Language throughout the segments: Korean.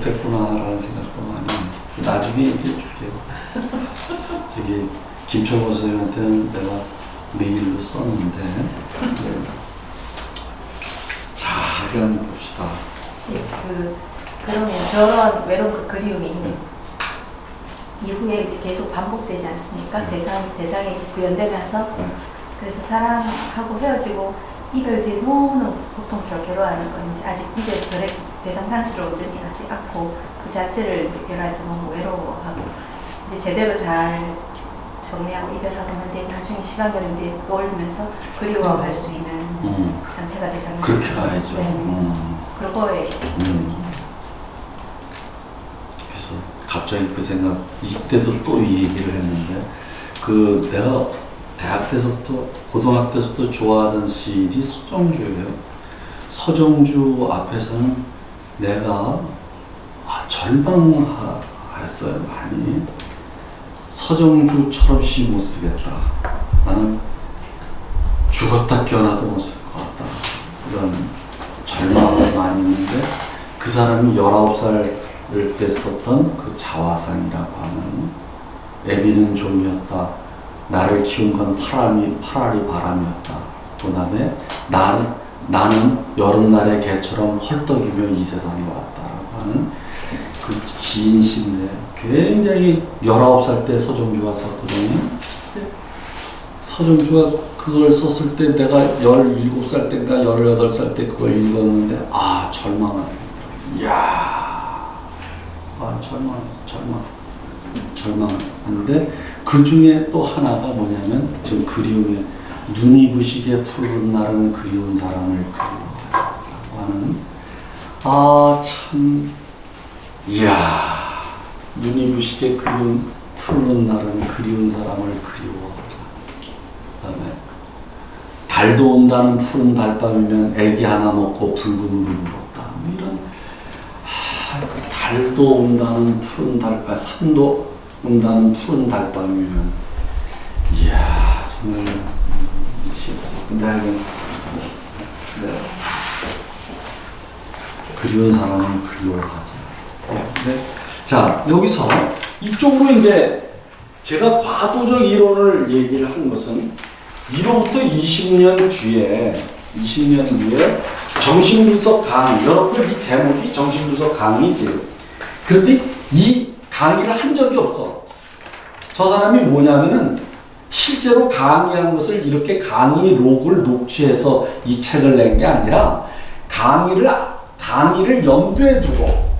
못했구나라는 생각도 많이 나중에 얘기해 줄게요. 저기 김철호 선생님한테는 내가 메일로 썼는데 자, 하여간 봅시다. 네, 그러면 저런 외로운 그 그리움이 이후에 이제 계속 반복되지 않습니까? 대상이 구현되면서 그래서 사랑하고 헤어지고 이별 뒤에 너무너무 고통스럽게 괴로워하는 건 이제 아직 이별 대상 상실을 온전히 하지 않고 그 자체를 이제 변할 때 너무 외로워하고 이제 제대로 잘 정리하고 이별하고 난 뒤에 나중에 시간 걸린 뒤에 떠올리면서 그리워할 수 있는 상태가 대상이 그렇게 가야죠. 네. 그런 거에 그래서 갑자기 그 생각, 이때도 또 이 얘기를 했는데 그 내가 대학 때서부터 고등학교 때서부터 좋아하는 시인이 서정주예요. 서정주 앞에서는 내가 절망했어요, 많이. 서정주처럼 시 못 쓰겠다. 나는 죽었다 깨어나도 못 쓸 것 같다. 이런 절망을 많이 했는데 그 사람이 19살 때 썼던 그 자화상이라고 하는 애비는 종이었다. 나를 키운 건 파라리 바람이었다. 그 다음에 나는 여름날의 개처럼 헐떡이며 이 세상에 왔다라고 하는 그 긴 시인데 굉장히 19살 때 서정주가 썼거든요. 서정주가 그걸 썼을 때 내가 17살 때인가 18살 때 그걸 읽었는데 절망한데 그 중에 또 하나가 뭐냐면 지금 그리움에 눈이 부시게 푸른 날은 그리운 사람을 그리워하라고 하는 참 눈이 부시게 푸른 날은 그리운 사람을 그리워하자. 그다음에 달도 온다는 푸른 달밤이면 애기 하나 먹고 붉은 물 부었다. 이런 달도 온다는 푸른 달밤, 산도 온다는 푸른 달밤이면 정말 미치겠어. 근데 하여간 그리운 사람은 그리워하자. 자, 여기서 이쪽으로 이제 제가 과도적 이론을 얘기를 한 것은 이로부터 20년 뒤에 정신분석 강의, 여러분들 이 제목이 정신분석 강의지. 그런데 이 강의를 한 적이 없어. 저 사람이 뭐냐면은 실제로 강의한 것을 이렇게 강의 록을 녹취해서 이 책을 낸 게 아니라 강의를 염두에 두고,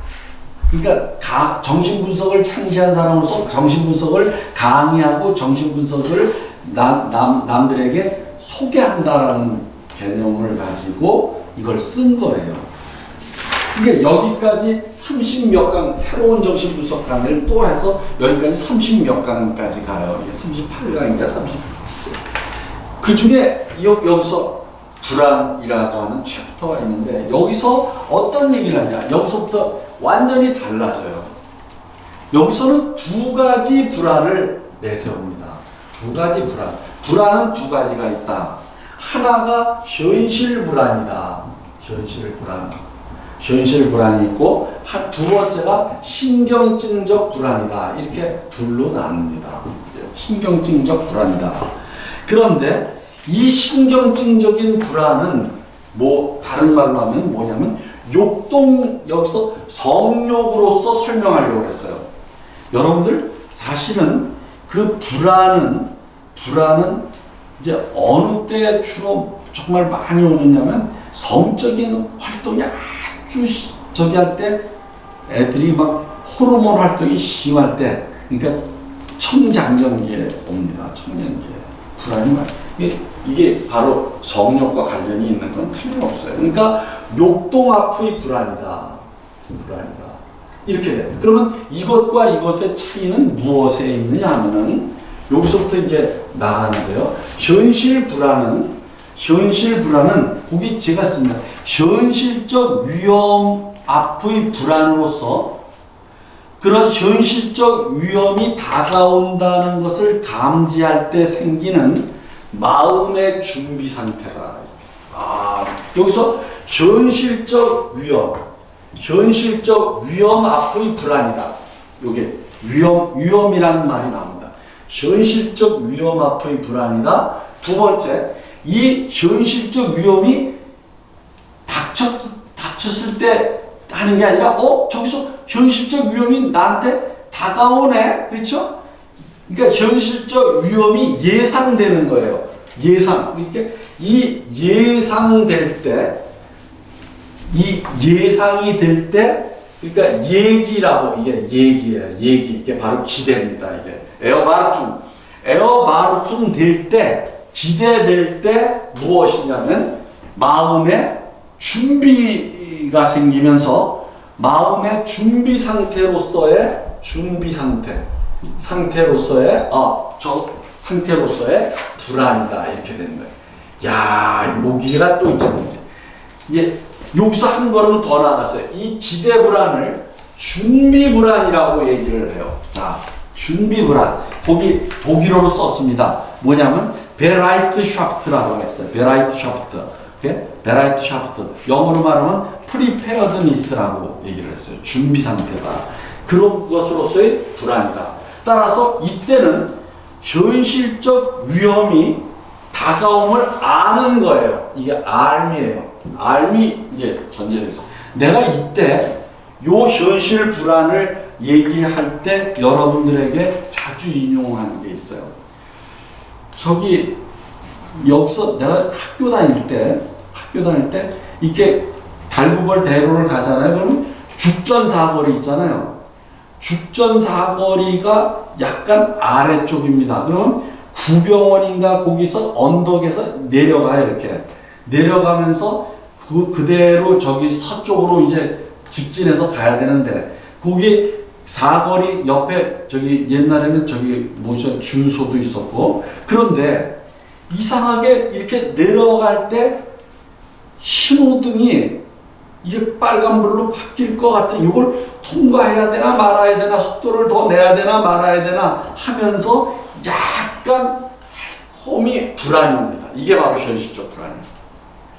그러니까 정신분석을 창시한 사람으로서 정신분석을 강의하고 정신분석을 남들에게 소개한다라는 개념을 가지고 이걸 쓴 거예요. 그러니까 여기까지 30몇 강, 새로운 정신분석 강의를 또 해서 여기까지 30몇 강까지 가요. 이게 38강인가 30. 그 중에 여기서 불안이라고 하는 챕터가 있는데 여기서 어떤 얘기를 하냐. 여기서부터 완전히 달라져요. 여기서는 두 가지 불안을 내세웁니다. 두 가지 불안. 불안은 두 가지가 있다. 하나가 현실 불안이다. 현실 불안이 있고 두 번째가 신경증적 불안이다. 이렇게 둘로 나눕니다. 신경증적 불안이다. 그런데 이 신경증적인 불안은 다른 말로 하면 뭐냐면 여기서 성욕으로서 설명하려고 했어요. 여러분들 사실은 그 불안은 이제 어느 때 주로 정말 많이 오느냐면 성적인 활동이 아주 저기 할 때 애들이 막 호르몬 활동이 심할 때, 그러니까 청장년기에 옵니다. 청년기에 불안이 많아요. 이게 바로 성욕과 관련이 있는 건 틀림없어요. 그러니까 욕동아프의 불안이다. 이렇게 돼. 그러면 이것과 이것의 차이는 무엇에 있느냐 하면은 여기서부터 이제 나가는데요. 현실 불안은 거기 제가 씁니다. 현실적 위험 앞의 불안으로서 그런 현실적 위험이 다가온다는 것을 감지할 때 생기는 마음의 준비 상태다. 여기서 현실적 위험, 현실적 위험 앞의 불안이다. 요게 위험이라는 말이 나옵니다. 현실적 위험 앞의 불안이다. 두 번째, 이 현실적 위험이 닥쳤을 때 하는 게 아니라 저기서 현실적 위험이 나한테 다가오네. 그렇죠? 그러니까 현실적 위험이 예상되는 거예요. 그러니까 이 예상될 때, 이 예상이 될 때, 그러니까 얘기라고, 이게 얘기예요. 이게 바로 기대입니다. 이게 에어바르퉁 될 때, 기대될 때 무엇이냐면 마음의 준비가 생기면서 마음의 준비 상태로서의 불안이다. 이렇게 되는 거예요. 야, 여기가 또 이제 여기서 한 걸음 더 나갔어요. 이 기대 불안을 준비 불안이라고 얘기를 해요. 자, 준비 불안. 거기 독일어로 썼습니다. 뭐냐면 베라이트샤프트라고 했어요. 베라이트샤프트. 영어로 말하면 프리페어드니스라고 얘기를 했어요. 준비 상태다. 그런 것으로서의 불안이다. 따라서 이때는 현실적 위험이 다가옴을 아는 거예요. 이게 알미예요. 알미 이제 전제돼서 내가 이때 요 현실 불안을 얘기할 때 여러분들에게 자주 인용하는 게 있어요. 여기서 내가 학교 다닐 때 이렇게 달구벌 대로를 가잖아요. 그러면 죽전 사거리 있잖아요. 죽전 사거리가 약간 아래쪽입니다. 그러면 구병원인가 거기서 언덕에서 내려가요. 이렇게 내려가면서 그대로 저기 서쪽으로 이제 직진해서 가야 되는데 거기 사거리 옆에 저기 옛날에는 저기 주유소도 있었고 그런데 이상하게 이렇게 내려갈 때 신호등이 이게 빨간불로 바뀔 것 같은 이걸 통과해야 되나 말아야 되나 속도를 더 내야 되나 말아야 되나 하면서 약간 살콤이 불안이 옵니다. 이게 바로 현실적 불안이에요.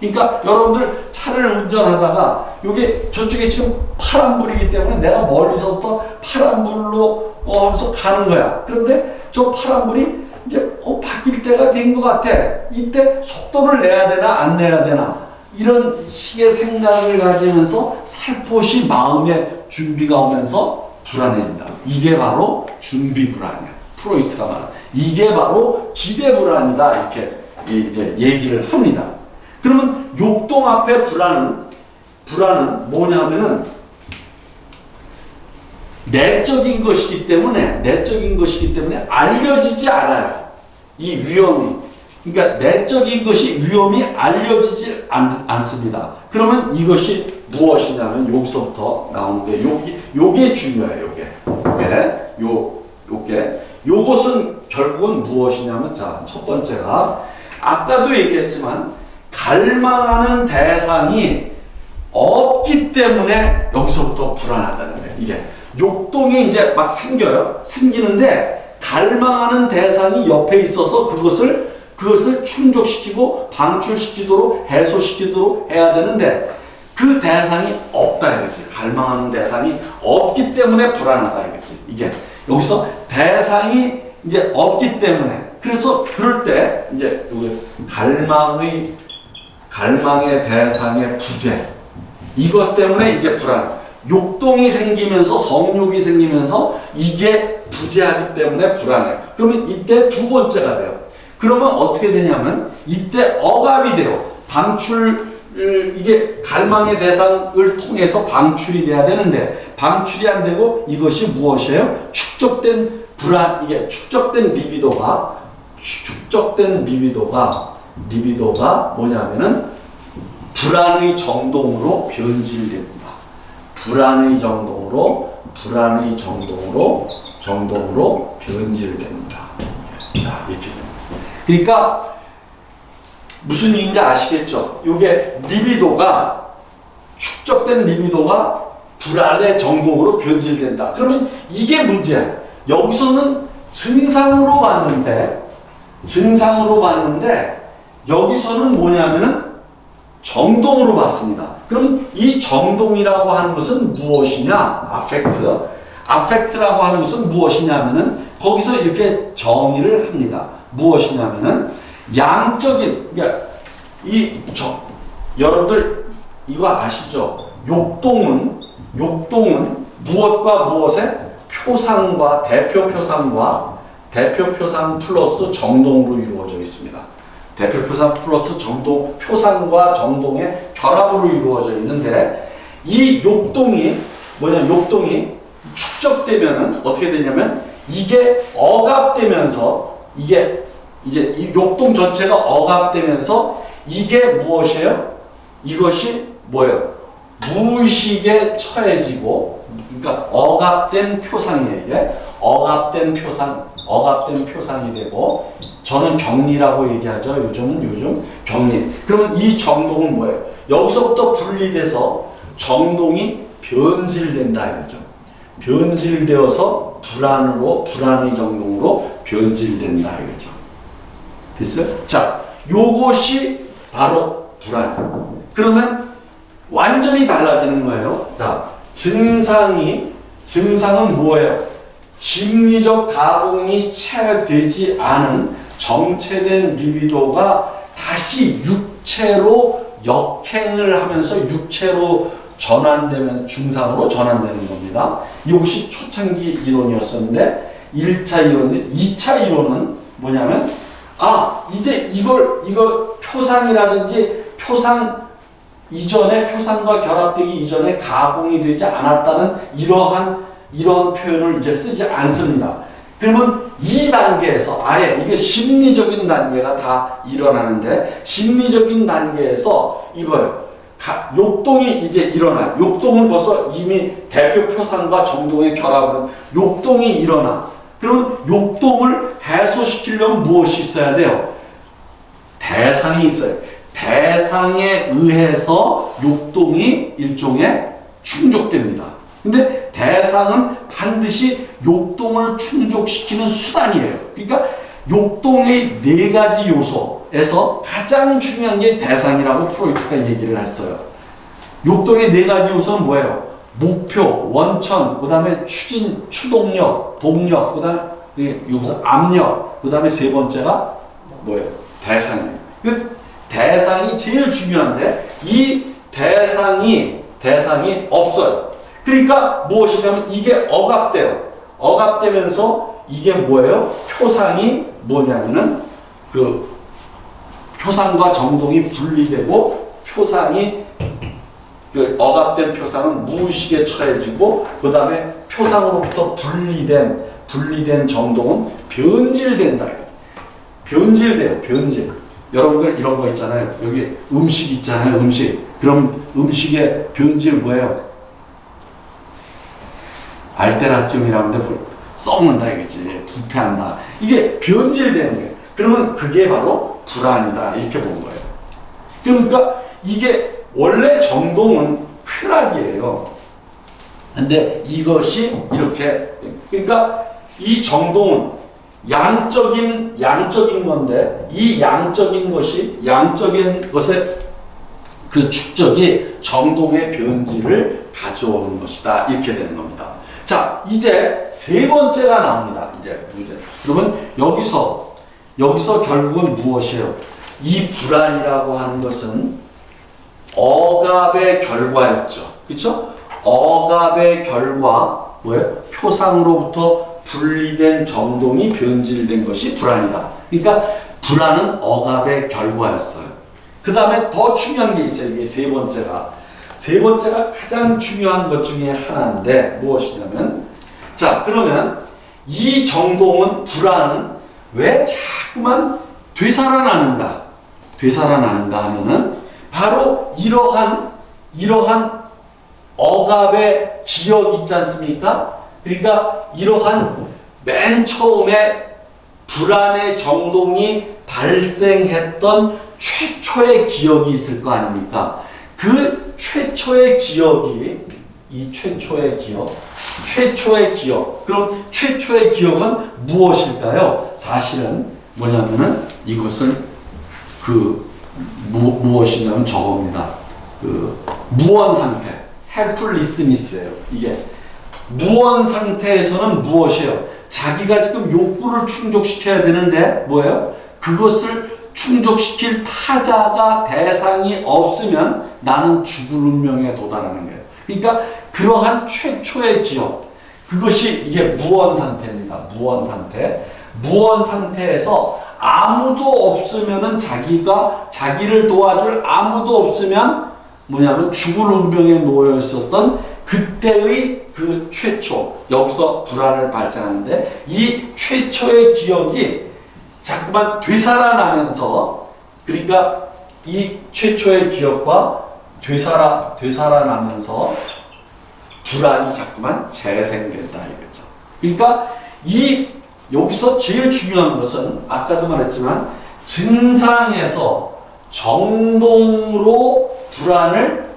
그러니까 여러분들 차를 운전하다가 이게 저쪽에 지금 파란불이기 때문에 내가 멀리서부터 파란불로 하면서 가는 거야. 그런데 저 파란불이 이제 바뀔 때가 된 것 같아. 이때 속도를 내야 되나 안 내야 되나 이런 식의 생각을 가지면서 살포시 마음의 준비가 오면서 불안해진다. 이게 바로 준비 불안이야. 프로이트가 말한 이게 바로 기대 불안이다. 이렇게 이제 얘기를 합니다. 그러면 욕동 앞의 불안은 뭐냐면은 내적인 것이기 때문에 알려지지 않아요. 이 위험이. 그러니까 내적인 것이 위험이 알려지지 않습니다. 그러면 이것이 무엇이냐면 여기서부터 나오는 게 요게 중요해요. 요것은 결국은 무엇이냐면 자, 첫 번째가 아까도 얘기했지만 갈망하는 대상이 없기 때문에 여기서부터 불안하다는 거예요. 이게 욕동이 이제 막 생기는데 갈망하는 대상이 옆에 있어서 그것을 충족시키고 방출시키도록 해소시키도록 해야 되는데 그 대상이 없다 이거지. 갈망하는 대상이 없기 때문에 불안하다 이거지. 이게 여기서 대상이 이제 없기 때문에 그래서 그럴 때 이제 여기 갈망의 대상의 부재 이것 때문에 이제 불안. 욕동이 생기면서 성욕이 생기면서 이게 부재하기 때문에 불안해요. 그러면 이때 두 번째가 돼요. 그러면 어떻게 되냐면 이때 억압이 돼요. 이게 갈망의 대상을 통해서 방출이 돼야 되는데 방출이 안 되고 이것이 무엇이에요? 축적된 불안, 이게 축적된 리비도가 뭐냐면은 불안의 정동으로 변질됩니다. 불안의 정동으로 변질됩니다. 자, 이렇게 됩니다. 그러니까 무슨 얘기인지 아시겠죠? 이게 축적된 리비도가 불안의 정동으로 변질된다. 그러면 이게 문제야. 여기서는 증상으로 봤는데 여기서는 뭐냐면은 정동으로 봤습니다. 그럼 이 정동이라고 하는 것은 무엇이냐? 아펙트. 아펙트라고 하는 것은 무엇이냐면은 거기서 이렇게 정의를 합니다. 무엇이냐면은 양적인, 그러니까 여러분들 이거 아시죠? 욕동은 무엇과 무엇의 표상과 대표 표상 플러스 정동으로 이루어져 있습니다. 대표 표상 플러스 정동, 표상과 정동의 결합으로 이루어져 있는데 이 욕동이 축적되면은 어떻게 되냐면 이게 억압되면서 이게 이제 이 욕동 전체가 억압되면서 이게 무엇이에요? 이것이 뭐예요? 무의식에 처해지고, 그러니까 억압된 표상이에요. 이게 억압된 표상이 되고, 저는 격리라고 얘기하죠. 요즘 격리. 그러면 이 정동은 뭐예요? 여기서부터 분리돼서 정동이 변질된다 이거죠. 변질되어서 불안의 정동으로 변질된다 이거죠. 됐어요? 자, 요것이 바로 불안. 그러면 완전히 달라지는 거예요. 자, 증상은 뭐예요? 심리적 가공이 채 되지 않은 정체된 리비도가 다시 육체로 역행을 하면서 육체로 전환되면서 증상으로 전환되는 겁니다. 이것이 초창기 이론이었었는데 1차 이론, 2차 이론은 뭐냐면 이제 이걸 표상이라든지 표상 이전에 표상과 결합되기 이전에 가공이 되지 않았다는 이런 표현을 이제 쓰지 않습니다. 그러면 이 단계에서 아예 이게 심리적인 단계가 다 일어나는데 심리적인 단계에서 이거예요. 욕동이 이제 일어나요. 욕동은 벌써 이미 대표 표상과 정동의 결합은 욕동이 일어나. 그럼 욕동을 해소시키려면 무엇이 있어야 돼요? 대상이 있어요. 대상에 의해서 욕동이 일종의 충족됩니다. 근데 대상은 반드시 욕동을 충족시키는 수단이에요. 그러니까 욕동의 4가지 요소에서 가장 중요한 게 대상이라고 프로이트가 얘기를 했어요. 욕동의 4가지 요소는 뭐예요? 목표, 원천, 그 다음에 추진, 추동력, 동력, 그 다음에 여기서 압력, 그 다음에 3번째가 뭐예요? 대상이에요. 그 대상이 제일 중요한데 이 대상이 없어요. 그러니까 무엇이냐면 이게 억압돼요. 억압되면서 이게 뭐예요? 표상이 뭐냐면은 그 표상과 정동이 분리되고 표상이 그 억압된 표상은 무의식에 처해지고 그 다음에 표상으로부터 분리된 정동은 변질된다. 변질돼요. 변질. 여러분들 이런 거 있잖아요. 여기 음식 있잖아요. 음식. 그럼 음식의 변질 뭐예요? 알테라시움이라는데 썩는다 이거지. 부패한다. 이게 변질되는 거예요. 그러면 그게 바로 불안이다. 이렇게 본 거예요. 그러니까 이게 원래 정동은 쾌락이에요. 근데 이것이 이렇게, 그러니까 이 정동은 양적인 건데 이 양적인 것의 그 축적이 정동의 변질을 가져오는 것이다. 이렇게 되는 겁니다. 자, 이제 3번째가 나옵니다. 이제 문제. 그러면 여기서 결국은 무엇이에요? 이 불안이라고 하는 것은 억압의 결과였죠. 그렇죠? 억압의 결과 뭐예요? 표상으로부터 분리된 정동이 변질된 것이 불안이다. 그러니까 불안은 억압의 결과였어요. 그 다음에 더 중요한 게 있어요. 이게 3번째가 가장 중요한 것 중에 하나인데 무엇이냐면, 자, 그러면 이 정동은, 불안은 왜 자꾸만 되살아나는가 하면은 바로 이러한 억압의 기억 있지 않습니까? 그러니까 이러한 맨 처음에 불안의 정동이 발생했던 최초의 기억이 있을 거 아닙니까? 그 최초의 기억이, 최초의 기억. 그럼 최초의 기억은 무엇일까요? 사실은 뭐냐면은 이것을 무엇이냐면 저겁니다. 그 무언 상태, helplessness예요. 이게 무언 상태에서는 무엇이에요? 자기가 지금 욕구를 충족시켜야 되는데 뭐예요? 그것을 충족시킬 타자가 대상이 없으면 나는 죽을 운명에 도달하는 거예요. 그러니까 그러한 최초의 기억, 그것이 이게 무언 상태입니다. 무언 상태. 무언 상태에서 아무도 없으면은 자기를 도와줄 아무도 없으면 뭐냐면 죽을 운명에 놓여 있었던 그때의 그 최초, 여기서 불안을 발생하는데 이 최초의 기억이 자꾸만 되살아나면서, 그러니까 이 최초의 기억과 되살아나면서 불안이 자꾸만 재생된다 이거죠. 그러니까 여기서 제일 중요한 것은 아까도 말했지만 증상에서 정동으로 불안을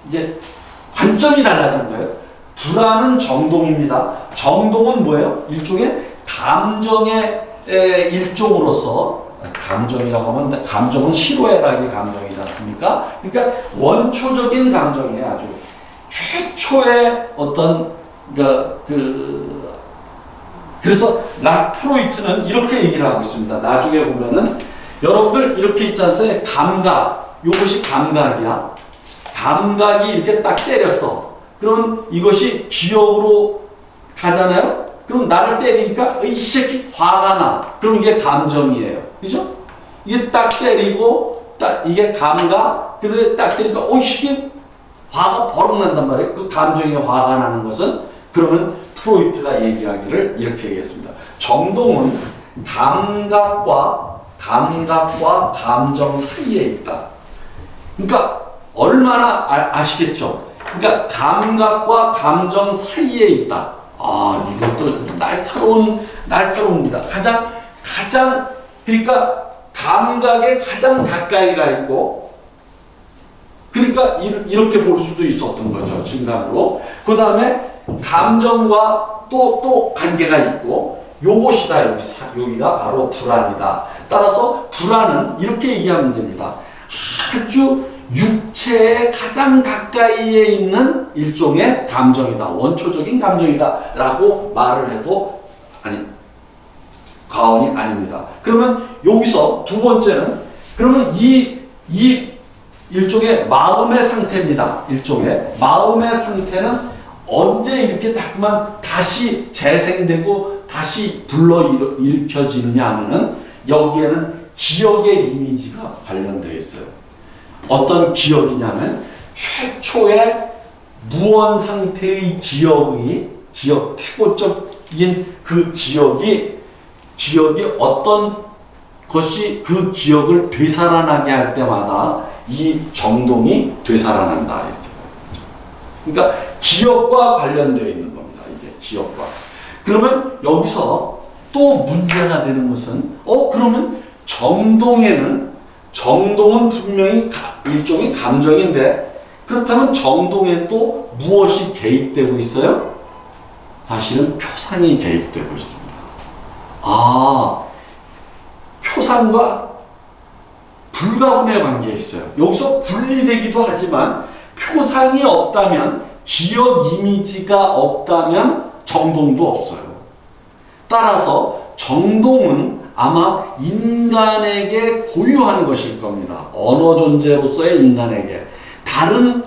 이제 관점이 달라진 거예요. 불안은 정동입니다. 정동은 뭐예요? 일종의 감정의 일종으로서, 감정이라고 하면 감정은 희로애락의 감정이지 않습니까? 그러니까 원초적인 감정이에요. 아주 최초의 어떤 그래서 프로이트는 이렇게 얘기를 하고 있습니다. 나중에 보면은 여러분들 이렇게 있지 않습니까? 감각, 이것이 감각이야. 감각이 이렇게 딱 때렸어. 그럼 이것이 기억으로 가잖아요? 그럼 나를 때리니까 이 새끼 화가 나. 그럼 이게 감정이에요. 그죠? 이게 딱 때리고, 이게 감각, 그런데 딱 때리니까 이 새끼 화가 버럭 난단 말이에요. 그 감정이 화가 나는 것은, 그러면 프로이트가 얘기하기를 이렇게 얘기했습니다. 정동은 감각과 감정 사이에 있다. 그러니까 얼마나 아시겠죠? 그러니까 감각과 감정 사이에 있다. 이것도 날카로웁니다. 가장 그러니까 감각에 가장 가까이가 있고, 그러니까 이렇게 볼 수도 있었던 거죠. 증상으로. 그 다음에 감정과 또 관계가 있고, 요것이다. 여기가 바로 불안이다. 따라서 불안은 이렇게 얘기하면 됩니다. 아주 육체에 가장 가까이에 있는 일종의 감정이다. 원초적인 감정이다. 라고 말을 해도 과언이 아닙니다. 그러면 여기서 두 번째는, 그러면 이 일종의 마음의 상태입니다. 일종의 마음의 상태는 언제 이렇게 자꾸만 다시 재생되고 다시 불러일으켜지느냐 하면은 여기에는 기억의 이미지가 관련되어 있어요. 어떤 기억이냐면 최초의 무언 상태의 태고적인 그 기억이 어떤 것이 그 기억을 되살아나게 할 때마다 이 정동이 되살아난다. 이렇게. 그러니까 기억과 관련되어 있는 겁니다. 이게 기억과. 그러면 여기서 또 문제가 되는 것은 그러면 정동은 분명히 일종의 감정인데, 그렇다면 정동에 또 무엇이 개입되고 있어요? 사실은 표상이 개입되고 있습니다. 표상과 불가분의 관계에 있어요. 여기서 분리되기도 하지만 표상이 없다면, 기억 이미지가 없다면 정동도 없어요. 따라서 정동은 아마 인간에게 고유한 것일 겁니다. 언어 존재로서의 인간에게. 다른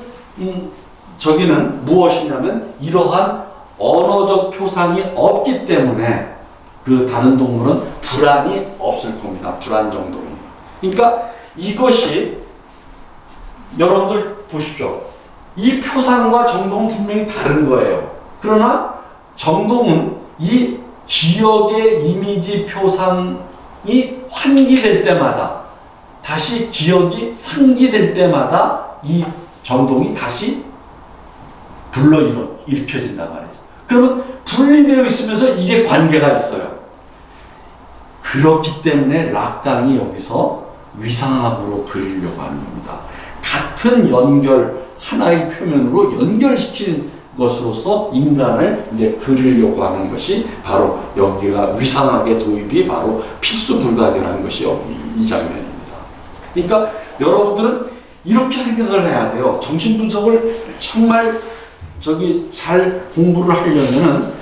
저기는 무엇이냐면 이러한 언어적 표상이 없기 때문에 그 다른 동물은 불안이 없을 겁니다. 불안 정동이. 그러니까 이것이 여러분들 보십시오. 이 표상과 정동은 분명히 다른 거예요. 그러나 정동은 이 기억의 이미지 표상이 환기될 때마다, 다시 기억이 상기될 때마다 이 정동이 다시 일으켜진단 말이에요. 그러면 분리되어 있으면서 이게 관계가 있어요. 그렇기 때문에 락강이 여기서 위상학으로 그리려고 하는 겁니다. 같은 하나의 표면으로 연결시킨 것으로서 인간을 이제 그리려고 하는 것이 바로 여기가 위상학의 도입이 바로 필수 불가결한 것이 이 장면입니다. 그러니까 여러분들은 이렇게 생각을 해야 돼요. 정신분석을 정말 잘 공부를 하려면은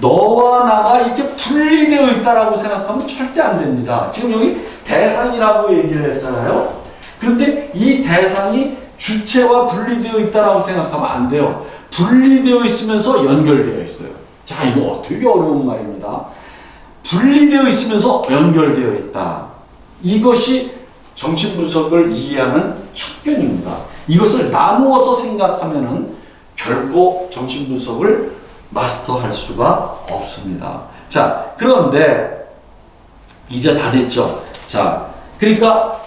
너와 나가 이렇게 분리되어 있다라고 생각하면 절대 안 됩니다. 지금 여기 대상이라고 얘기를 했잖아요. 그런데 이 대상이 주체와 분리되어 있다라고 생각하면 안 돼요. 분리되어 있으면서 연결되어 있어요. 자, 이거 되게 어려운 말입니다. 분리되어 있으면서 연결되어 있다. 이것이 정신분석을 이해하는 척견입니다. 이것을 나누어서 생각하면은 결코 정신분석을 마스터할 수가 없습니다. 자, 그런데 이제 다 됐죠. 자, 그러니까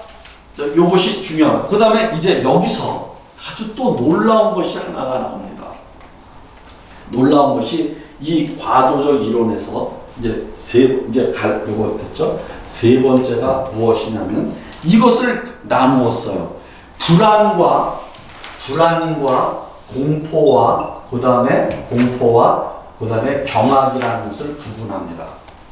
요것이 중요하고, 그 다음에 이제 여기서 아주 또 놀라운 것이 하나가 나옵니다. 놀라운 것이 이 과도적 이론에서 요거 됐죠? 세 번째가 무엇이냐면 이것을 나누었어요. 불안과 공포와 그 다음에 경악이라는 것을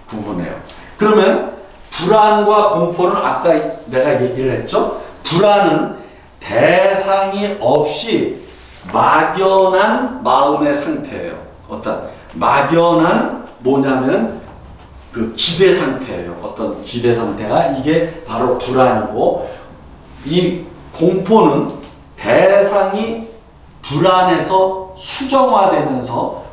구분해요. 그러면 불안과 공포는 아까 내가 얘기를 했죠? 불안은 대상이 없이 막연한 마음의 상태예요. 어떤 막연한 뭐냐면 그 기대 상태예요. 어떤 기대 상태가 이게 바로 불안이고, 이 공포는 대상이 불안에서 수정화되면서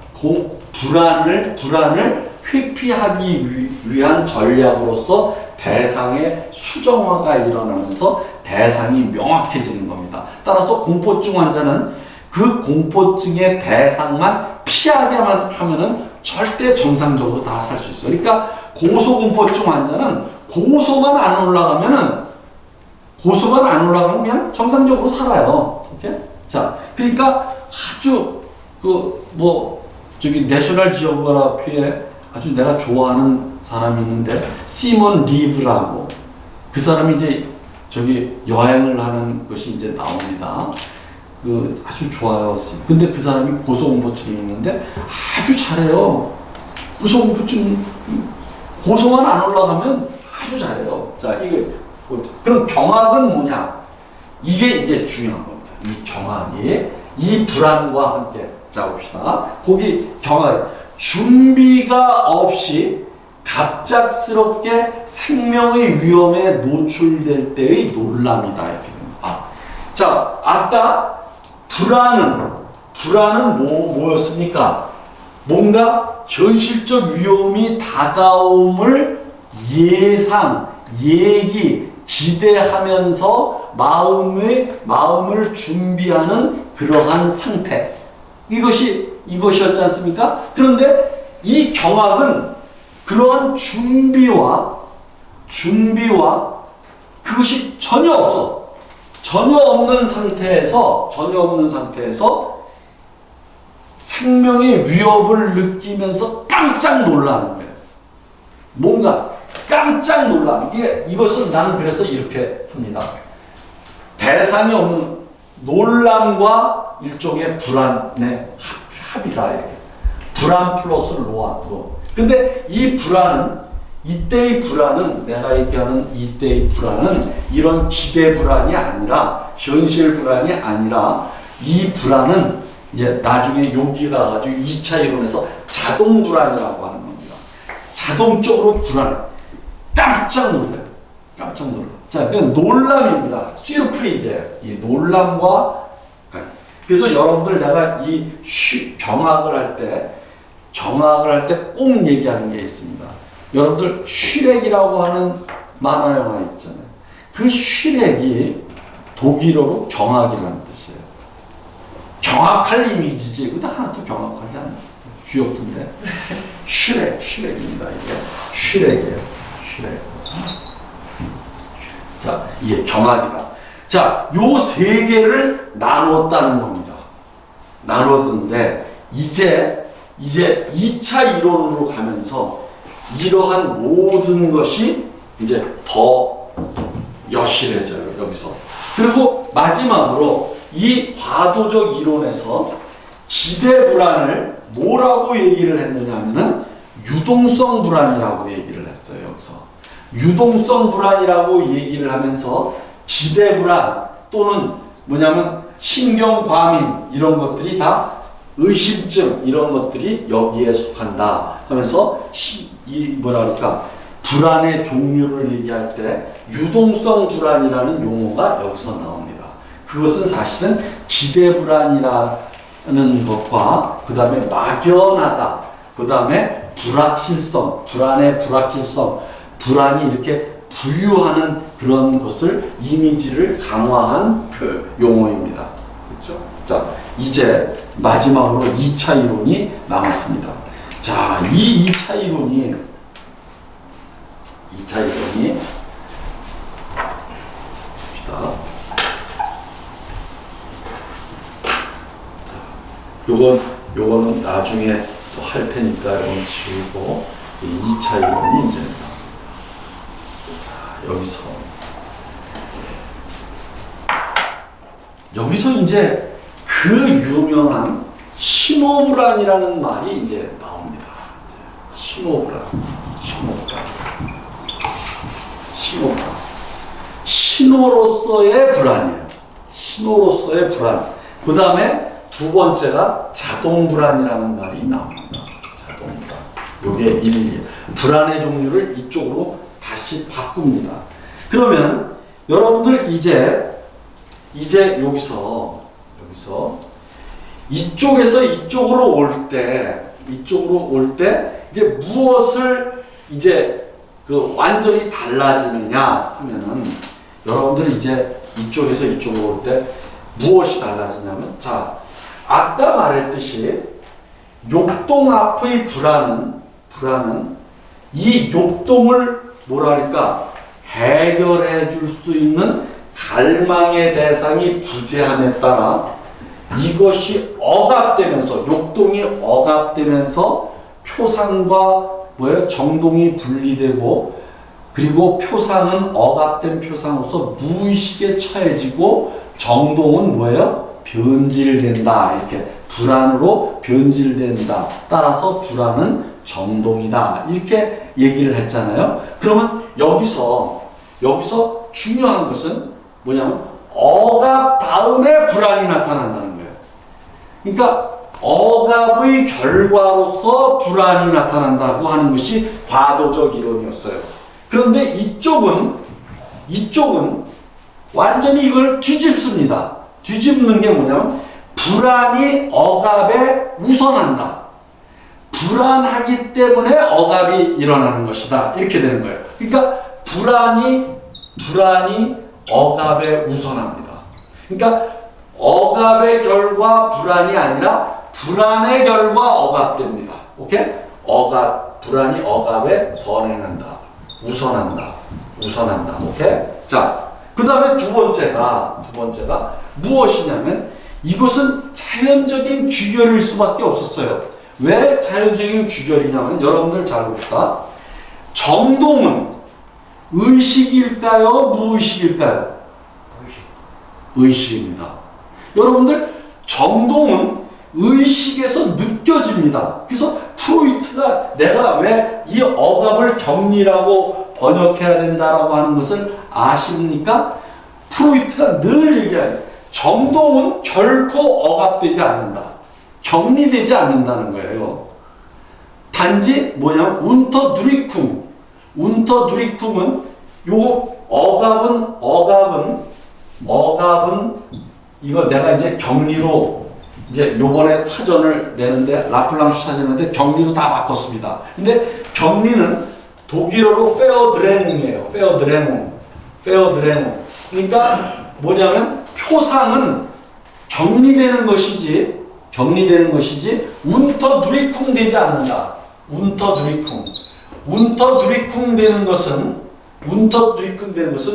불안을 회피하기 위한 전략으로서 대상의 수정화가 일어나면서 대상이 명확해지는 겁니다. 따라서 공포증 환자는 그 공포증의 대상만 피하게만 하면은 절대 정상적으로 다 살 수 있어요. 그러니까 고소공포증 환자는 고소만 안 올라가면 그냥 정상적으로 살아요. 오케이? 자, 그러니까 아주 내셔널 지오그래피에 아주 내가 좋아하는 사람이 있는데 시몬 리브라고, 그 사람이 이제 여행을 하는 것이 이제 나옵니다. 아주 좋아요. 근데 그 사람이 고소공포증이 있는데 아주 잘해요. 고소만 안 올라가면 아주 잘해요. 자, 그럼 경악은 뭐냐? 이게 이제 중요한 겁니다. 이 경악이, 이 불안과 함께. 자, 봅시다. 거기 경악, 준비가 없이 갑작스럽게 생명의 위험에 노출될 때의 놀람이다. 이렇게 됩니다. 자, 아까 불안은 뭐였습니까? 뭔가 현실적 위험이 다가옴을 기대하면서 마음을 준비하는 그러한 상태. 이것이었지 않습니까? 그런데 이 경악은 그러한 준비와 그것이 전혀 없는 상태에서 생명의 위협을 느끼면서 깜짝 놀라는 거예요. 뭔가 깜짝 놀라. 이것을 나는 그래서 이렇게 합니다. 대상이 없는 놀람과 일종의 불안의 합이다. 이렇게. 불안 플러스 노. 근데 이때의 불안은 내가 얘기하는 이때의 불안은 이런 기대 불안이 아니라, 현실 불안이 아니라, 이 불안은 이제 나중에 여기 가가지고 2차 이론에서 자동 불안이라고 하는 겁니다. 자동적으로 불안해. 깜짝 놀라요. 자, 그건 놀람입니다. 서프라이즈예요. 이 놀람과, 그래서 여러분들 내가 이 경악을 할 때 꼭 얘기하는 게 있습니다. 여러분들 슈렉이라고 하는 만화 영화 있잖아요. 그 슈렉이 독일어로 경악이라는 뜻이에요. 경악할 이미지지. 근데 하나도 경악하지 않아요. 귀엽던데. 슈렉입니다. 이게 슈렉이에요. 자, 이게 경악이다. 자, 요 세 개를 나누었다는 겁니다. 나누었는데 이제 2차 이론으로 가면서 이러한 모든 것이 이제 더 여실해져요, 여기서. 그리고 마지막으로 이 과도적 이론에서 기대 불안을 뭐라고 얘기를 했느냐 하면은 유동성 불안이라고 얘기를 했어요, 여기서. 유동성 불안이라고 얘기를 하면서 기대 불안, 또는 뭐냐면 신경과민 이런 것들이 다 의심증 이런 것들이 여기에 속한다 하면서 이 뭐라 그럴까 불안의 종류를 얘기할 때 유동성 불안이라는 용어가 여기서 나옵니다. 그것은 사실은 기대 불안이라는 것과 그 다음에 막연하다, 그 다음에 불확실성, 불안의 불확실성, 불안이 이렇게 부유하는 그런 것을 이미지를 강화한 용어입니다. 그렇죠? 자, 이제 마지막으로 2차 이론이 남았습니다. 자, 이 2차 이론이 봅시다. 요거는 나중에 또 할 테니까 이건 지우고 2차 이론이 이제 자, 여기서 이제 그 유명한 신호불안이라는 말이 이제 나옵니다. 신호불안. 신호로서의 불안이에요. 신호로서의 불안. 그 다음에 두 번째가 자동불안이라는 말이 나옵니다. 자동불안. 요게 불안의 종류를 이쪽으로 다시 바꿉니다. 그러면 여러분들 이제 여기서 이쪽에서 이쪽으로 올 때 이제 무엇을 이제 그 완전히 달라지느냐 하면은 여러분들 이제 이쪽에서 이쪽으로 올 때 무엇이 달라지냐면 자 아까 말했듯이 욕동 앞의 불안은 이 욕동을 뭐랄까 해결해 줄 수 있는 갈망의 대상이 부재함에 따라 이것이 억압되면서 욕동이 억압되면서 표상과 정동이 분리되고 그리고 표상은 억압된 표상으로서 무의식에 처해지고 정동은 변질된다. 이렇게 불안으로 변질된다. 따라서 불안은 정동이다. 이렇게 얘기를 했잖아요. 그러면 여기서 중요한 것은 뭐냐면 억압 다음에 불안이 나타난다는 거예요. 그러니까 억압의 결과로서 불안이 나타난다고 하는 것이 과도적 이론이었어요. 그런데 이쪽은 완전히 이걸 뒤집습니다. 뒤집는 게 뭐냐면 불안이 억압에 우선한다. 불안하기 때문에 억압이 일어나는 것이다. 이렇게 되는 거예요. 그러니까 불안이 억압에 우선합니다. 그러니까 억압의 결과 불안이 아니라 불안의 결과 억압됩니다. 오케이? 불안이 억압에 우선한다. 오케이? 자, 그 다음에 두 번째가 무엇이냐면 이것은 자연적인 규결일 수밖에 없었어요. 왜 자연적인 규결이냐면 여러분들 잘 봅시다. 정동은 의식일까요? 무의식일까요? 의식입니다. 여러분들 정동은 의식에서 느껴집니다. 그래서 프로이트가 내가 왜 이 억압을 격리라고 번역해야 된다라고 하는 것을 아십니까? 프로이트가 늘 얘기해요. 정동은 결코 억압되지 않는다. 격리되지 않는다는 거예요. 단지 뭐냐면 운터두리쿰은 요 억압은 이거 내가 이제 격리로 이제 요번에 사전을 내는데 라플랑슈 사전인데 격리로 다 바꿨습니다. 근데 격리는 독일어로 페어드레뭉이에요. 페어드레뭉. 그러니까 뭐냐면 표상은 격리되는 것이지 운터두리쿵 되지 않는다. 운터두리쿵 되는 것은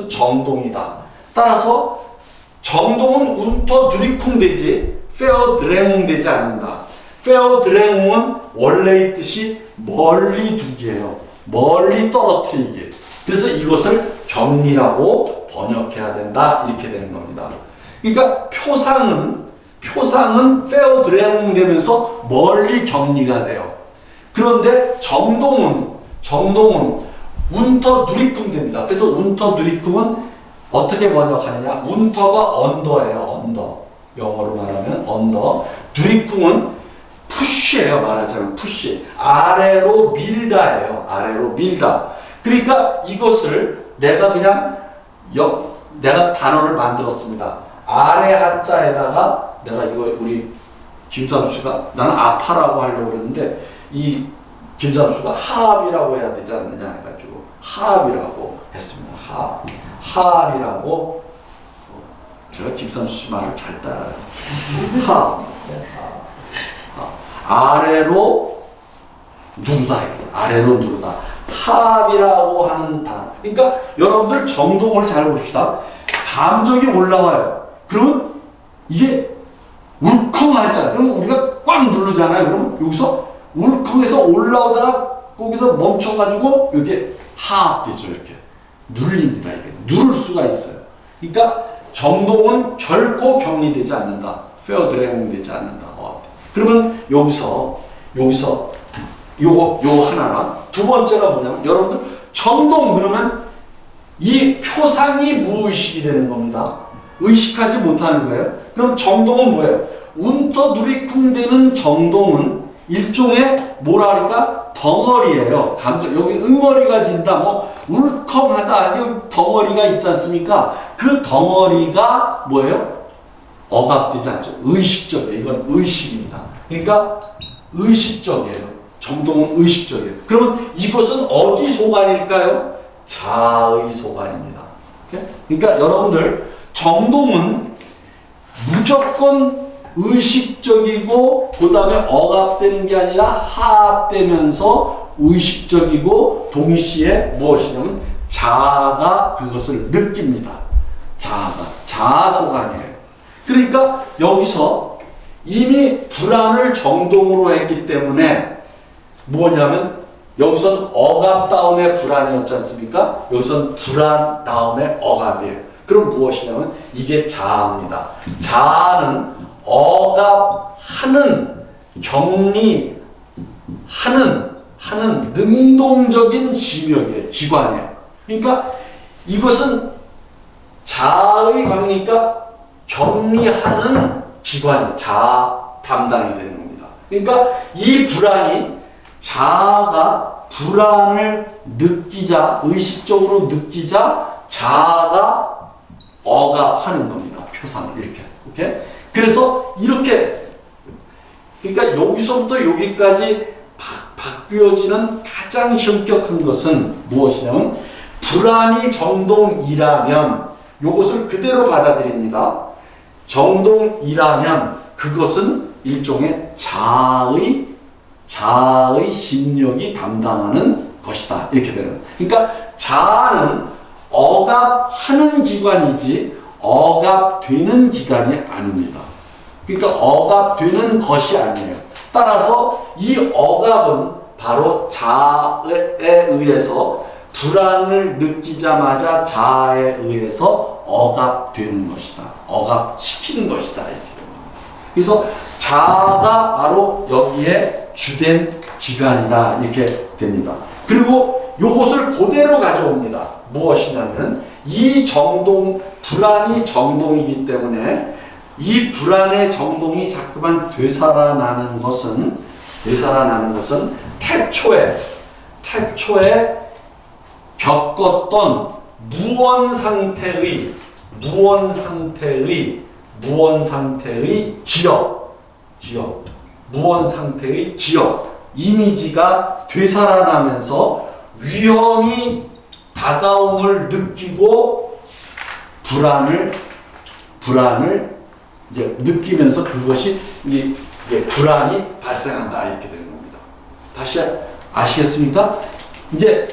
정동이다. 따라서 정동은 운터두리쿵 되지 페어드레뭉 되지 않는다. 페어드레뭉은 원래의 뜻이 멀리 두기예요. 멀리 떨어뜨리기. 그래서 이것을 격리라고 번역해야 된다. 이렇게 되는 겁니다. 그러니까 표상은 페어드레뭉 되면서 멀리 격리가 돼요. 그런데 정동은 운터두리쿵 됩니다. 그래서 운터두리쿵은 어떻게 번역하느냐? 운터가 언더예요. 언더. 영어로 말하면 언더. 누리꾼은 푸시예요. 말하자면 푸시. 아래로 밀다예요. 아래로 밀다. 그러니까 이것을 내가 그냥 내가 단어를 만들었습니다. 아래 한자에다가 내가 이거 우리 김삼수 씨가 나는 아파라고 하려고 그랬는데 이 김삼수가 하합이라고 해야 되지 않느냐 해가지고 하합이라고 했습니다. 하합이라고 제가 김삼수 씨 말을 잘 따라요. 아래로 누르다. 아래로 누르다. 하합이라고 하는 단어. 그러니까 여러분들 정동을 잘 봅시다. 감정이 올라와요. 그러면 이게 울컹하잖아요. 그럼 우리가 꽉 누르잖아요. 그러면 여기서 울컹해서 올라오다가 거기서 멈춰가지고 이게 하합되죠. 이렇게 눌립니다. 이게 누를 수가 있어요. 그러니까 정동은 결코 격리되지 않는다. 페어 드래깅되지 않는다. 그러면 여기서 요거 하나랑 두 번째가 뭐냐면 여러분들 정동 그러면 이 표상이 무의식이 되는 겁니다. 의식하지 못하는 거예요. 그럼 정동은 뭐예요? 운터 누리쿵 되는 정동은 일종의 뭐라 그럴까? 덩어리예요. 감정 여기 응어리가 진다 뭐 울컹하다 여기 덩어리가 있지 않습니까? 그 덩어리가 뭐예요? 억압되지 않죠. 의식적이에요. 이건 의식입니다. 그러니까 의식적이에요. 정동은 의식적이에요. 그러면 이것은 어디 소관일까요? 자의 소관입니다. 그러니까 여러분들 정동은 무조건 의식적이고 그 다음에 억압되는 게 아니라 하합되면서 의식적이고 동시에 무엇이냐면 자아가 그것을 느낍니다. 자아 소관이에요. 그러니까 여기서 이미 불안을 정동으로 했기 때문에 뭐냐면 여기선 억압 다음에 불안이었지 않습니까? 여기선 불안 다음에 억압이에요. 그럼 무엇이냐면 이게 자아입니다. 자아는 억압하는 격리하는 능동적인 지명이에요. 기관이에요. 그러니까 이것은 자아의 관리니까 격리하는 기관이 자아 담당이 되는 겁니다. 그러니까 이 불안이 자아가 불안을 느끼자 의식적으로 느끼자 자아가 억압하는 겁니다. 표상을 이렇게. 그래서 이렇게 그러니까 여기서부터 여기까지 바뀌어지는 가장 현격한 것은 무엇이냐면 불안이 정동이라면 이것을 그대로 받아들입니다. 정동이라면 그것은 일종의 자아의 심력이 담당하는 것이다. 이렇게 되는 거예요. 그러니까 자아는 억압하는 기관이지 억압되는 기관이 아닙니다. 그러니까 억압되는 것이 아니에요. 따라서 이 억압은 바로 자아에 의해서 불안을 느끼자마자 자아에 의해서 억압되는 것이다. 억압시키는 것이다. 이렇게 그래서 자아가 바로 여기에 주된 기관이다. 이렇게 됩니다. 그리고 이것을 그대로 가져옵니다. 무엇이냐면 이 정동, 불안이 정동이기 때문에 이 불안의 정동이 자꾸만 되살아나는 것은 태초에 겪었던 무언 상태의 기억, 이미지가 되살아나면서 위험이 다가옴을 느끼고 불안을 이제 느끼면서 그것이 이게 불안이 발생한다 이렇게 되는 겁니다. 다시 아시겠습니까? 이제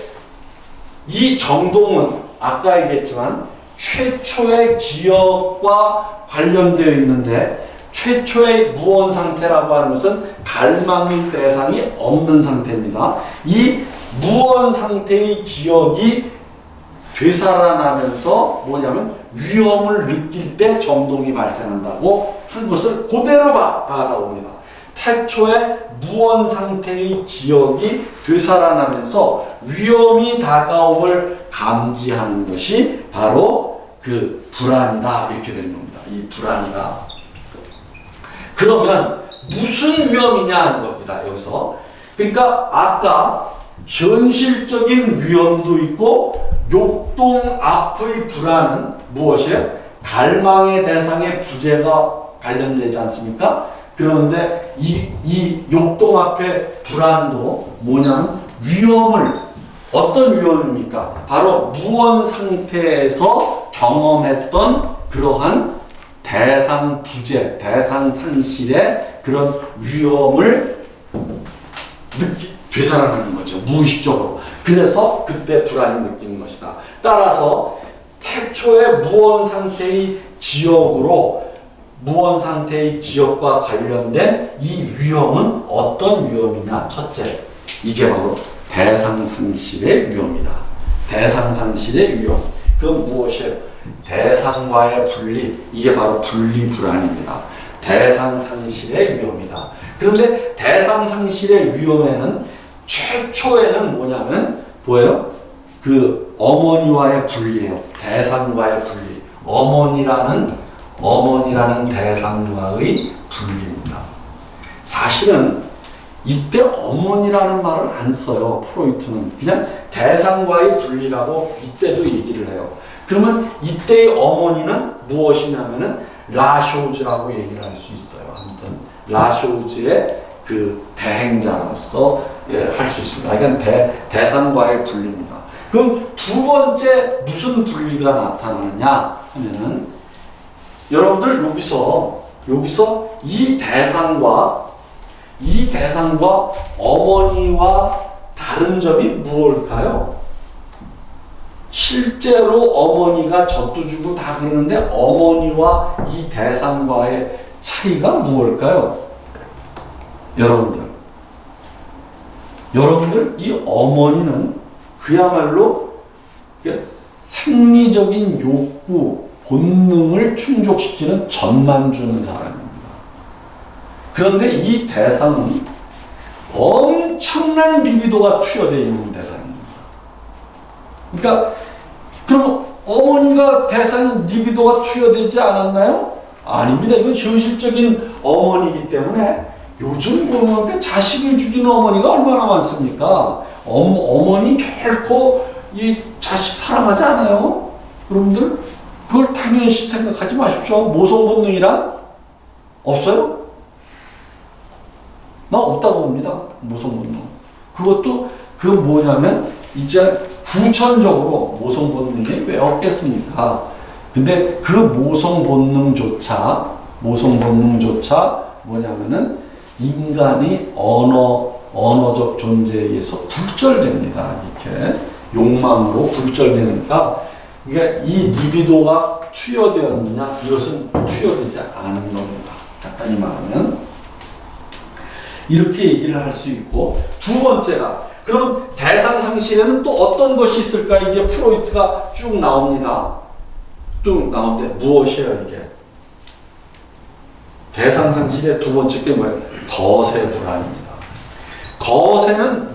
이 정동은 아까 얘기했지만 최초의 기억과 관련되어 있는데 최초의 무언 상태라고 하는 것은 갈망의 대상이 없는 상태입니다. 이 무언 상태의 기억이 되살아나면서 뭐냐면 위험을 느낄 때 정동이 발생한다고 한 것을 그대로 받아옵니다. 태초의 무언 상태의 기억이 되살아나면서 위험이 다가옴을 감지하는 것이 바로 그 불안이다 이렇게 되는 겁니다. 이 불안이다. 그러면 무슨 위험이냐 하는 겁니다. 여기서. 그러니까 아까 현실적인 위험도 있고 욕동 앞의 불안은 무엇이에요? 갈망의 대상의 부재가 관련되지 않습니까? 그런데 이 욕동 앞의 불안도 뭐냐면 위험을, 어떤 위험입니까? 바로 무언 상태에서 경험했던 그러한 대상 부재, 대상 상실의 그런 위험을 되살아나는 거죠. 무의식적으로. 그래서 그때 불안이 느끼는 것이다. 따라서 태초의 무언 상태의 기억으로 무언 상태의 기억과 관련된 이 위험은 어떤 위험이냐? 첫째, 이게 바로 대상 상실의 위험이다. 대상 상실의 위험. 그건 무엇이에요? 대상과의 분리. 이게 바로 분리 불안입니다. 대상 상실의 위험이다. 그런데 대상 상실의 위험에는 최초에는 뭐냐면 뭐예요? 그 어머니와의 분리예요. 대상과의 분리. 어머니라는 대상과의 분리입니다. 사실은 이때 어머니라는 말을 안 써요. 프로이트는 그냥 대상과의 분리라고 이때도 얘기를 해요. 그러면 이때의 어머니는 무엇이냐면은 라쇼즈라고 얘기를 할 수 있어요. 아무튼 라쇼즈의 그 대행자로서 할 수 있습니다. 그러니까 대상과의 분리입니다. 그럼 두 번째 무슨 분리가 나타나느냐 하면은 여러분들 여기서 이 대상과 어머니와 다른 점이 무엇일까요? 실제로 어머니가 젖도 주고 다 그러는데 어머니와 이 대상과의 차이가 무엇일까요? 여러분들 이 어머니는 그야말로 생리적인 욕구, 본능을 충족시키는 젖만 주는 사람입니다. 그런데 이 대상은 엄청난 리비도가 투여되어 있는 대상입니다. 그러니까 그럼 어머니가 대상 리비도가 투여되지 않았나요? 아닙니다. 이건 현실적인 어머니이기 때문에 요즘 보면 자식을 죽이는 어머니가 얼마나 많습니까? 어머니 결코 이 자식 사랑하지 않아요? 여러분들 그걸 당연시 생각하지 마십시오. 모성 본능이란 없어요? 나 없다고 봅니다. 모성 본능. 그것도 그 뭐냐면 이제 후천적으로 모성 본능이 왜 없겠습니까? 근데 그 모성 본능조차 뭐냐면은 인간이 언어적 존재에 의해서 불절됩니다. 이렇게 욕망으로 불절되니까 그러니까 이 리비도가 투여되었느냐? 이것은 투여되지 않은 겁니다. 간단히 말하면 이렇게 얘기를 할 수 있고 두 번째가 그러면 대상 상실에는 또 어떤 것이 있을까? 이제 프로이트가 쭉 나옵니다. 쭉 나오는데 무엇이에요 이게? 대상 상실의 두 번째 게 뭐예요? 거세 불안입니다. 거세는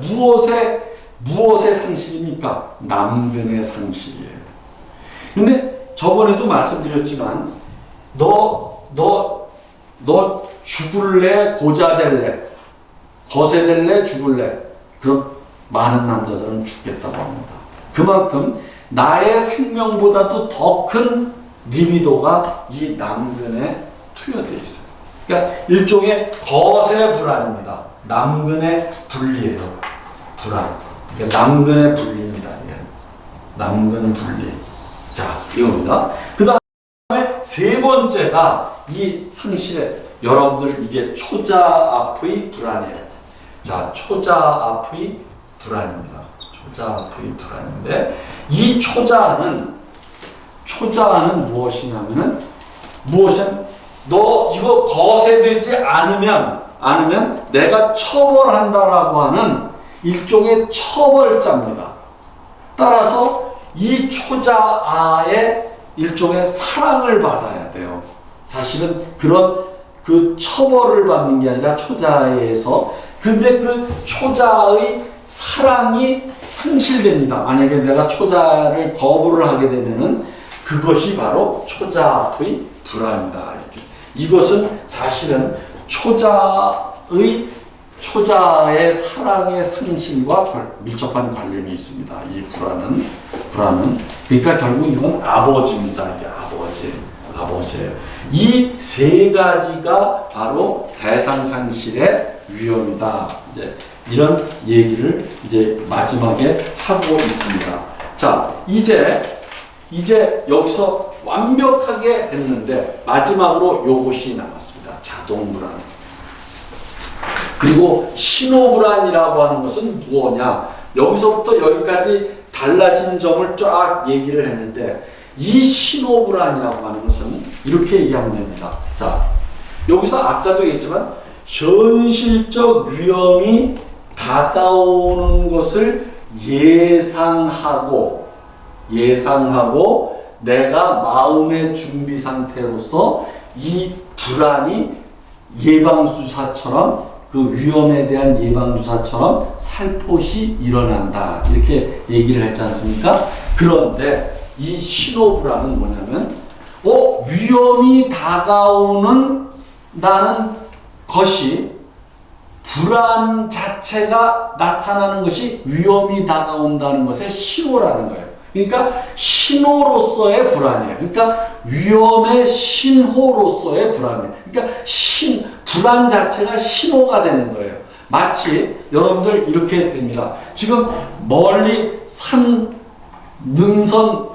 무엇의 상실입니까? 남근의 상실이에요. 근데 저번에도 말씀드렸지만 너 죽을래? 고자 될래? 거세 될래? 죽을래? 그럼 많은 남자들은 죽겠다고 합니다. 그만큼 나의 생명보다도 더 큰 리비도가 이 남근에 투여되어 있어요. 그러니까 일종의 거세 불안입니다. 남근의 분리예요. 불안. 그러니까 남근의 분리입니다. 이게. 남근 분리. 자, 이겁니다. 그 다음에 세 번째가 이 상실의 여러분들 이게 초자 앞의 불안이에요. 자, 초자 앞의 불안입니다. 초자 앞의 불안인데 이 초자는 무엇이냐면은 너 이거 거세되지 않으면 내가 처벌한다라고 하는 일종의 처벌자입니다. 따라서 이 초자아의 일종의 사랑을 받아야 돼요. 사실은 그런 그 처벌을 받는 게 아니라 초자에서 근데 그 초자의 사랑이 상실됩니다. 만약에 내가 초자를 거부를 하게 되면은 그 그것이 바로 초자의 불안이다. 이렇게. 이것은 사실은 초자의 사랑의 상실과 밀접한 관련이 있습니다. 이 불안은 그러니까 결국 이건 아버지입니다. 이게 아버지예요. 이 세 가지가 바로 대상 상실의 위험이다. 이런 얘기를 마지막에 하고 있습니다. 자, 이제 여기서 완벽하게 했는데 마지막으로 요것이 남았습니다. 자동불안. 그리고 신호불안이라고 하는 것은 무엇냐? 여기서부터 여기까지 달라진 점을 쫙 얘기를 했는데 이 신호불안이라고 하는 것은 이렇게 얘기하면 됩니다. 자, 여기서 아까도 얘기했지만 현실적 위험이 다가오는 것을 예상하고 내가 마음의 준비 상태로서 이 불안이 예방주사처럼 그 위험에 대한 예방주사처럼 살포시 일어난다. 이렇게 얘기를 했지 않습니까? 그런데 이 신호불안은 뭐냐면 위험이 다가오는 것이 불안 자체가 나타나는 것이 위험이 다가온다는 것의 신호라는 거예요. 그러니까 신호로서의 불안이에요. 그러니까 위험의 신호로서의 불안이에요. 그러니까 불안 자체가 신호가 되는 거예요. 마치 여러분들 이렇게 됩니다. 지금 멀리 능선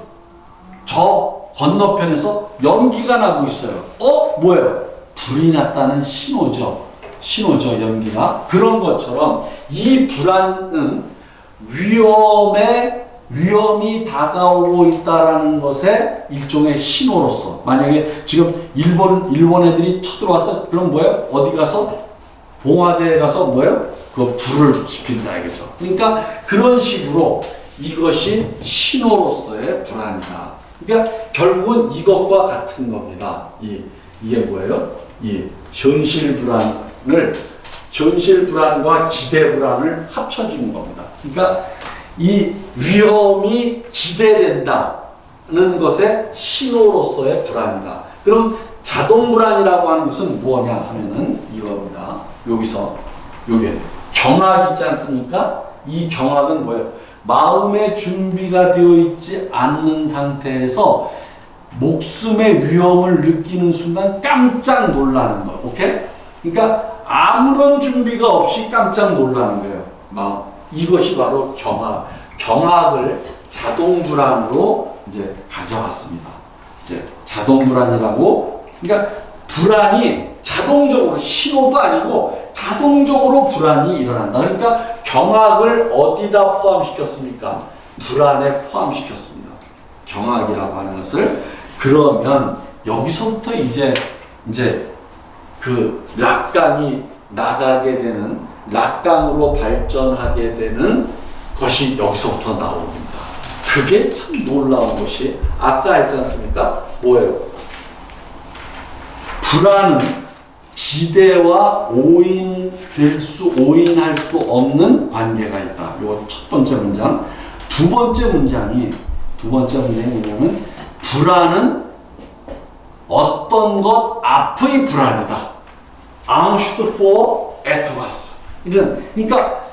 저 건너편에서 연기가 나고 있어요. 뭐예요? 불이 났다는 신호죠, 연기가. 그런 것처럼 이 불안은 위험이 다가오고 있다라는 것의 일종의 신호로서, 만약에 지금 일본 애들이 쳐들어와서 그럼 뭐예요? 어디 가서 봉화대에 가서 뭐예요? 그 불을 지핀다 이거죠. 그러니까 그런 식으로 이것이 신호로서의 불안이다. 그러니까 결국은 이것과 같은 겁니다. 이게 뭐예요? 이 현실 불안과 기대 불안을 합쳐주는 겁니다. 그러니까 이 위험이 기대된다는 것의 신호로서의 불안이다. 그럼 자동 불안이라고 하는 것은 뭐냐 하면은 이겁니다. 여기서 요게 경악 있지 않습니까? 이 경악은 뭐예요? 마음의 준비가 되어 있지 않는 상태에서 목숨의 위험을 느끼는 순간 깜짝 놀라는 거. 오케이? 그러니까 아무런 준비가 없이 깜짝 놀라는 거예요. 이것이 바로 경악을 자동 불안으로 가져왔습니다. 자동 불안이라고, 그러니까 불안이 자동적으로, 신호도 아니고 자동적으로 불안이 일어난다. 그러니까 경악을 어디다 포함시켰습니까? 불안에 포함시켰습니다. 경악이라고 하는 것을. 그러면 여기서부터 이제 그 락강이 나가게 되는, 락강으로 발전하게 되는 것이 여기서부터 나옵니다. 그게 참 놀라운 것이, 아까 했지 않습니까? 뭐예요? 불안은 기대와 오인할 수 없는 관계가 있다. 이거 첫 번째 문장. 두 번째 문장이 뭐냐면 불안은 어떤 것 앞의 불안이다. Angst vor etwas. 그러니까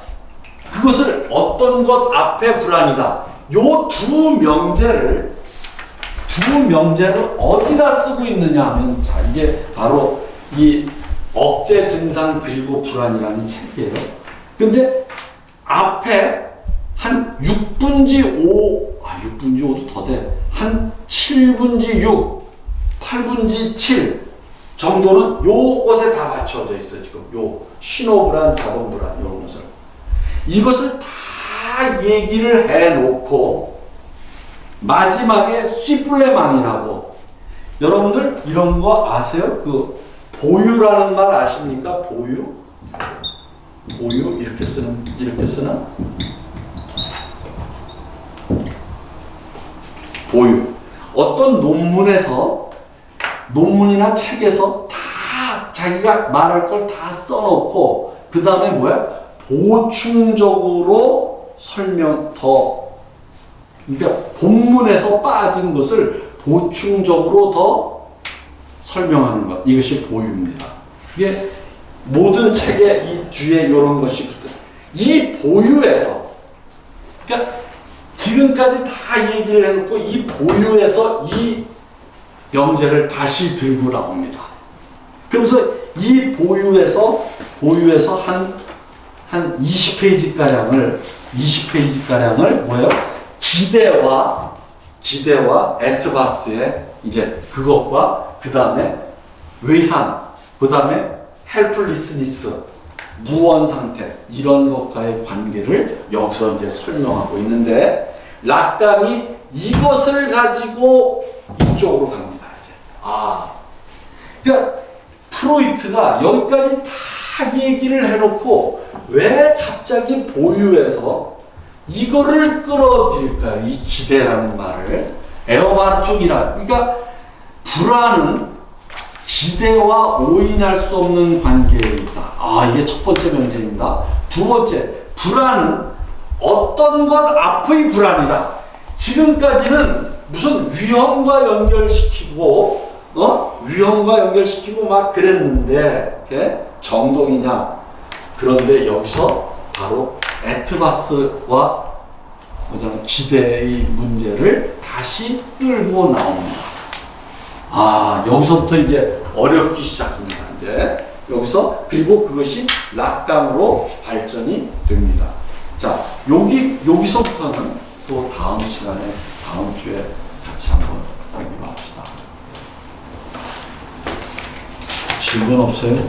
그것을 어떤 것 앞의 불안이다. 요 두 명제를 어디다 쓰고 있느냐 하면, 자, 이게 바로 이 억제 증상 그리고 불안이라는 책이에요. 근데 앞에 한 6분지 5도 더 돼. 한 7분지 6, 8분지 7 정도는 요것에 다 맞춰져 있어요. 지금 요 신호불안, 자동불안 이런 것을. 이것을 다 얘기를 해놓고 마지막에 쉿플레망이라고, 여러분들 이런 거 아세요? 그 보유라는 말 아십니까? 보유 이렇게 쓰나? 보유. 어떤 논문이나 책에서 다 자기가 말할 걸 다 써놓고 그 다음에 뭐야? 보충적으로 그러니까 본문에서 빠진 것을 보충적으로 더 설명하는 것. 이것이 보유입니다. 이게 모든 책에 이 뒤에 이런 것이 붙어. 이 보유에서, 그러니까 지금까지 다 얘기를 해놓고 이 보유에서 이 명제를 다시 들고 나옵니다. 그러면서 이 보유에서 한 20페이지가량을 뭐예요? 기대와 에트바스의 이제 그것과 그 다음에 외산, 그 다음에 헬플리스니스, 무원 상태, 이런 것과의 관계를 여기서 이제 설명하고 있는데, 락강이 이것을 가지고 이쪽으로 갑니다. 이제. 그러니까 프로이트가 여기까지 다 얘기를 해놓고 왜 갑자기 보유해서 이거를 끌어들일까요? 이 기대라는 말을. 에어바르퉁이라. 그러니까 불안은 기대와 오인할 수 없는 관계에 있다. 이게 첫 번째 명제입니다. 두 번째, 불안은 어떤 것 앞의 불안이다. 지금까지는 무슨 위험과 연결시키고 막 그랬는데, 정동이냐. 그런데 여기서 바로 에트바스와 기대의 문제를 다시 끌고 나옵니다. 여기서부터 이제 어렵기 시작합니다. 이제 여기서, 그리고 그것이 락강으로 발전이 됩니다. 자, 여기서부터는 또 다음 시간에, 다음 주에 같이 한번 얘기해 봅시다. 질문 없어요?